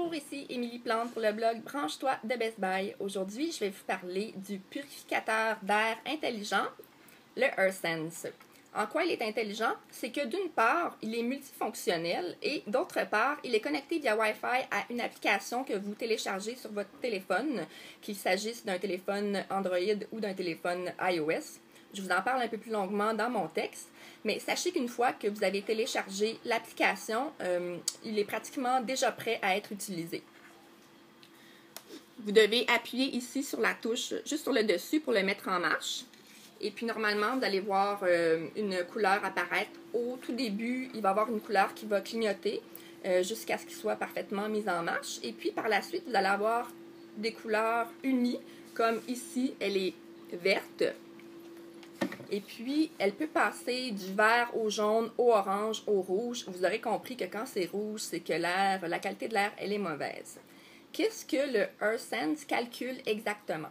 Bonjour, ici Émilie Plante pour le blog Branche-toi de Best Buy. Aujourd'hui, je vais vous parler du purificateur d'air intelligent, le AirSense. En quoi il est intelligent? C'est que d'une part, il est multifonctionnel et d'autre part, il est connecté via Wi-Fi à une application que vous téléchargez sur votre téléphone, qu'il s'agisse d'un téléphone Android ou d'un téléphone iOS. Je vous en parle un peu plus longuement dans mon texte, mais sachez qu'une fois que vous avez téléchargé l'application, il est pratiquement déjà prêt à être utilisé. Vous devez appuyer ici sur la touche, juste sur le dessus pour le mettre en marche. Et puis normalement, vous allez voir une couleur apparaître. Au tout début, il va y avoir une couleur qui va clignoter jusqu'à ce qu'il soit parfaitement mis en marche. Et puis par la suite, vous allez avoir des couleurs unies, comme ici, elle est verte. Et puis, elle peut passer du vert au jaune, au orange, au rouge. Vous aurez compris que quand c'est rouge, c'est que la qualité de l'air, elle est mauvaise. Qu'est-ce que le AirSense calcule exactement?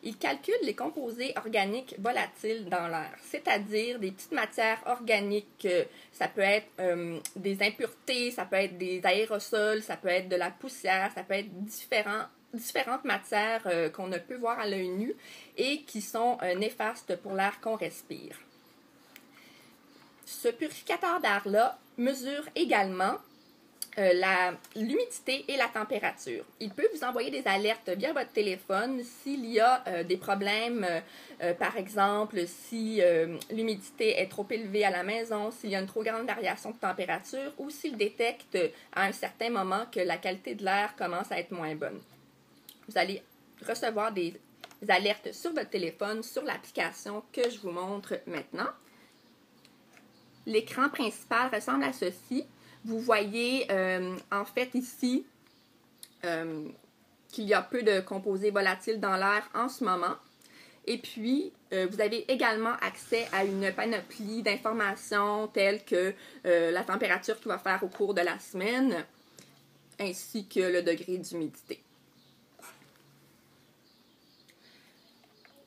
Il calcule les composés organiques volatiles dans l'air, c'est-à-dire des petites matières organiques. Ça peut être des impuretés, ça peut être des aérosols, ça peut être de la poussière, ça peut être différentes matières qu'on ne peut voir à l'œil nu et qui sont néfastes pour l'air qu'on respire. Ce purificateur d'air-là mesure également l'humidité et la température. Il peut vous envoyer des alertes via votre téléphone s'il y a des problèmes, par exemple, si l'humidité est trop élevée à la maison, s'il y a une trop grande variation de température ou s'il détecte à un certain moment que la qualité de l'air commence à être moins bonne. Vous allez recevoir des alertes sur votre téléphone, sur l'application que je vous montre maintenant. L'écran principal ressemble à ceci. Vous voyez en fait ici qu'il y a peu de composés volatiles dans l'air en ce moment. Et puis, vous avez également accès à une panoplie d'informations telles que la température qu'il va faire au cours de la semaine, ainsi que le degré d'humidité.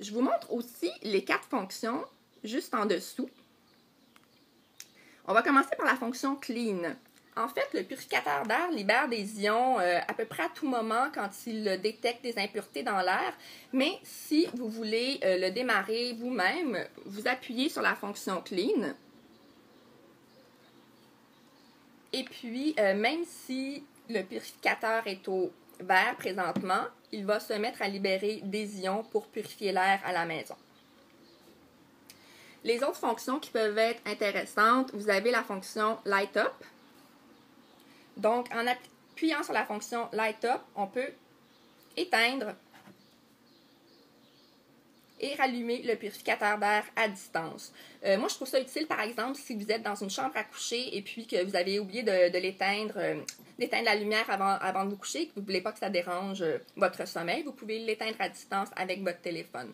Je vous montre aussi les 4 fonctions juste en dessous. On va commencer par la fonction Clean. En fait, le purificateur d'air libère des ions à peu près à tout moment quand il détecte des impuretés dans l'air. Mais si vous voulez le démarrer vous-même, vous appuyez sur la fonction Clean. Et puis, même si le purificateur est au vert présentement, il va se mettre à libérer des ions pour purifier l'air à la maison. Les autres fonctions qui peuvent être intéressantes, vous avez la fonction Light Up. Donc, en appuyant sur la fonction Light Up, on peut éteindre et rallumer le purificateur d'air à distance. Moi, je trouve ça utile, par exemple, si vous êtes dans une chambre à coucher et puis que vous avez oublié de l'éteindre, d'éteindre la lumière avant de vous coucher et que vous ne voulez pas que ça dérange votre sommeil, vous pouvez l'éteindre à distance avec votre téléphone.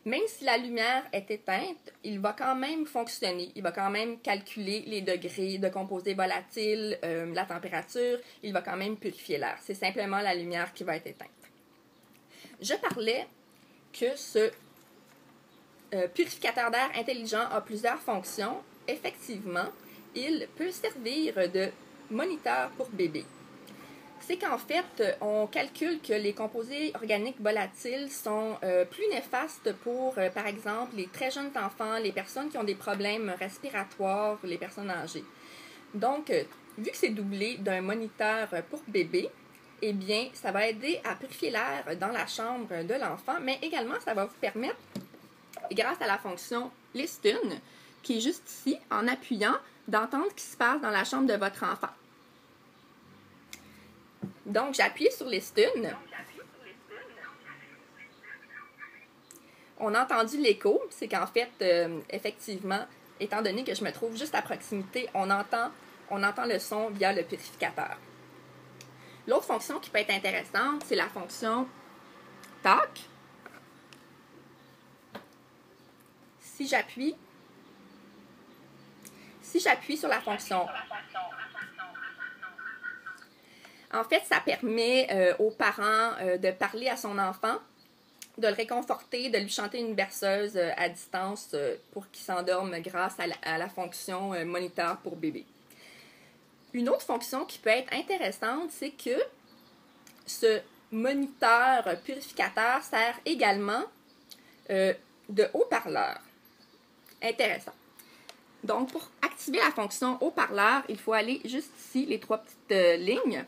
Même si la lumière est éteinte, il va quand même fonctionner. Il va quand même calculer les degrés de composés volatiles, la température. Il va quand même purifier l'air. C'est simplement la lumière qui va être éteinte. Je parlais que ce purificateur d'air intelligent a plusieurs fonctions. Effectivement, il peut servir de moniteur pour bébé. C'est qu'en fait, on calcule que les composés organiques volatiles sont plus néfastes pour, par exemple, les très jeunes enfants, les personnes qui ont des problèmes respiratoires, les personnes âgées. Donc, vu que c'est doublé d'un moniteur pour bébé, eh bien, ça va aider à purifier l'air dans la chambre de l'enfant, mais également, ça va vous permettre, grâce à la fonction Listen, qui est juste ici, en appuyant, d'entendre ce qui se passe dans la chambre de votre enfant. Donc, j'ai appuyé sur Listen. On a entendu l'écho. C'est qu'en fait, effectivement, étant donné que je me trouve juste à proximité, on entend le son via le purificateur. L'autre fonction qui peut être intéressante, c'est la fonction Talk. Si j'appuie sur la fonction, en fait, ça permet aux parents de parler à son enfant, de le réconforter, de lui chanter une berceuse à distance pour qu'il s'endorme grâce à la fonction moniteur pour bébé. Une autre fonction qui peut être intéressante, c'est que ce moniteur purificateur sert également de haut-parleur. Intéressant. Donc, pour activer la fonction haut-parleur, il faut aller juste ici, les 3 petites lignes.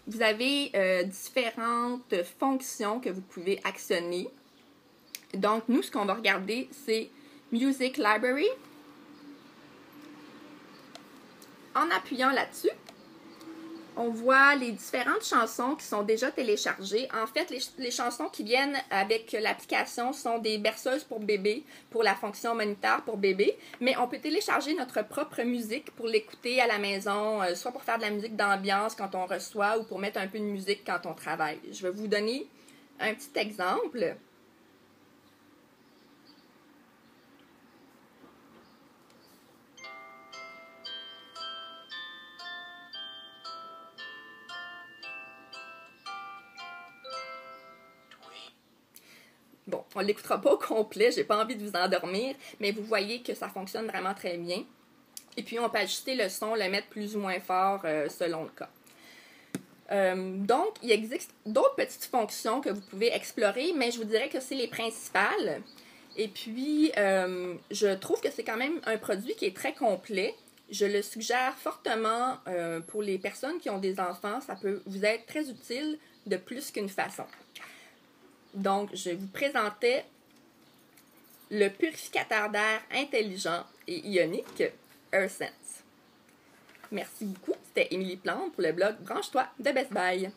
Vous avez différentes fonctions que vous pouvez actionner. Donc, nous, ce qu'on va regarder, c'est Music Library. En appuyant là-dessus, on voit les différentes chansons qui sont déjà téléchargées. En fait, les chansons qui viennent avec l'application sont des berceuses pour bébé, pour la fonction moniteur pour bébé. Mais on peut télécharger notre propre musique pour l'écouter à la maison, soit pour faire de la musique d'ambiance quand on reçoit ou pour mettre un peu de musique quand on travaille. Je vais vous donner un petit exemple. Bon, on ne l'écoutera pas au complet, j'ai pas envie de vous endormir, mais vous voyez que ça fonctionne vraiment très bien. Et puis, on peut ajuster le son, le mettre plus ou moins fort selon le cas. Donc, il existe d'autres petites fonctions que vous pouvez explorer, mais je vous dirais que c'est les principales. Et puis, je trouve que c'est quand même un produit qui est très complet. Je le suggère fortement pour les personnes qui ont des enfants. Ça peut vous être très utile de plus qu'une façon. Donc, je vous présentais le purificateur d'air intelligent et ionique AirSense. Merci beaucoup. C'était Émilie Plante pour le blog Branche-toi de Best Buy.